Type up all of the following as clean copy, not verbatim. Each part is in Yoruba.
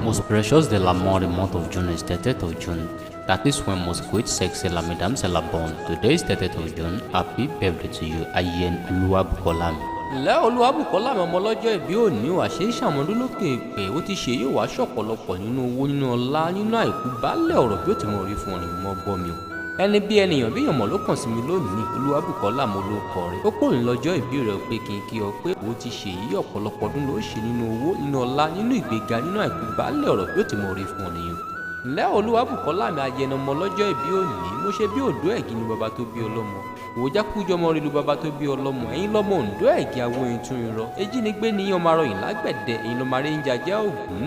Most precious de l'amour, the month of June is 30th of June. That is when most quit sexy la mesdames c'est la bonne. Today is 30th of June. Happy birthday to you, Ayen Oluwabukola. Ǹlẹ́ Olúwabùkọ́lá mi ọmọ ọlọ́jọ́ ìbí òní ò àṣẹ ìṣàmọ́dún lókè èpè ó ti ṣe yóò wá ṣọ̀pọ̀lọpọ̀ nínú owó nínú ọlá nínú àìkú baálẹ̀ ọ̀rọ̀ bí ó ti mọ̀ rí fún ọ̀rìn mọ́ gbọ́ mi o. Ẹni bí ènìyàn bí èèyàn mọ̀ ló kàn sí mi lónìí Olúwabùkọ́lá mo ló kọ rẹ̀. Ó pòrò lọ́jọ́ ìbí rẹ̀ pé kí n kí ọ pé ó ti ṣe yí ọ̀pọ̀lọpọ̀ ọdún ló ṣe nínú owó nínú ọlá nínú ìgbéga nínú àìkú baálẹ̀ ọ̀rọ̀ bí ó ti mọ̀ rí fún ọ̀rìn. Ǹlẹ́ Olúwabùkọ́lá mi ayẹnà ọmọ ọlọ́jọ́ ìbí òní mo ṣe bí òdó ẹ̀gì ni bàbá tó bí ọlọ́mọ òòjà kújọmọ rí lu bàbá tó bí ọlọ́mọ ẹ̀yin lọ́mọ òǹdó ẹ̀gì awo ìtún irọ́ ejínigbé ni ọmọ arọ yìí lágbẹ̀dẹ ẹ̀yin lọ́mọ arẹ ń jajá ògún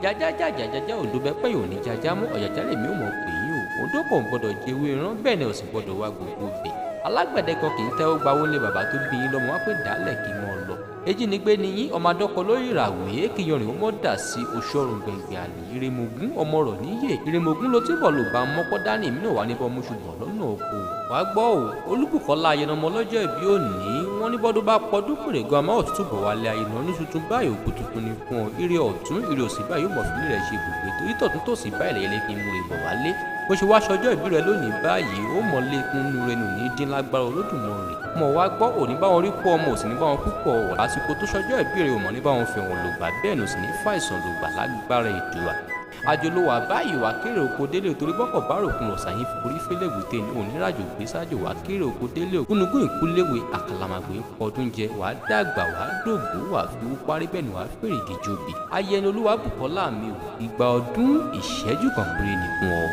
jajajajajaja òdó bẹ́pẹ́ yòó ní jajá mú ọ̀jàjà lèmi ò mọ̀ pé yìí o òdó kò gbọdọ̀ jẹ́wé rán bẹ́ẹ̀ ni ò sì gbọdọ̀ wá gbogbo bẹ̀ alágbẹ̀dẹ kan kì í tẹ́wọ́ gba owó lé bàbá tó bí yín lọ́mọ wá pé dálẹ̀ kí mọ́ ọ lọ ejínigbé ni yín ọmọ adọ́kọ lórí ìràwé kíyanrìn ó mọ́ dà sí oṣù ọ̀run gbẹ̀ngbẹ̀ àlè ìrèmọ̀gún ọmọ rọ̀ níyè ìrèmọ̀gún ló túbọ̀ lò bá mọ́kọ́ dání èmi náà wà níbọ̀ mú ṣùgbọ́n lọ́nà oko wàá gbọ́ ò Olúbùkọ́lá ayẹnọmọ lọ́jọ́ ìbí òní wọ́n ní bọ́dún bá pọ́dún pèrè gan amáwọ̀ tútù bọ̀ wálé ayélujára ní tuntun báyìí òkú tuntun ni fún ọ ire ọ̀tún ire òsì báyìí yóò mọ̀ fún rẹ̀ ṣe gbogbo torí tọ̀tún tòsì báyìí lẹ́yẹlẹ́ fi mú ìbọ̀ wálé bó ṣe wá ṣọjọ́ ìbí rẹ lónìí báyìí ó mọ̀ lẹ́kùn nínú rẹ nù ní dín lágbára Olódùmarè mọ̀ wá gbọ́ òní bá wọn rí kó ọmọ òsì ní bá wọn púpọ̀ wọ̀ lásìkò tó ṣọjọ́ ìbí rẹ ò mọ̀ ní bá wọn fẹ̀wọ̀n lògbà bẹ́ẹ̀ nù sì ní fàìsàn lògbà lágbára Èdùà àjòlówà báyìí wà kéré oko délé torí bọ́kọ̀ bá ròkun lọ sàyìn forí fẹ́lẹ́gùté ní oníràjò gbé sájò wà kéré oko délé ògúnugún ìkúléwé àkàlàmàgbé ọdún jẹ wà dàgbà wà dògbò wà fi wú parí bẹ́ẹ̀ ni wà fèrègì jòbì ayẹni Olúwabùkọ́lá mi ò ìgbà ọdún ìṣẹ́jú kan péré ní fún ọ.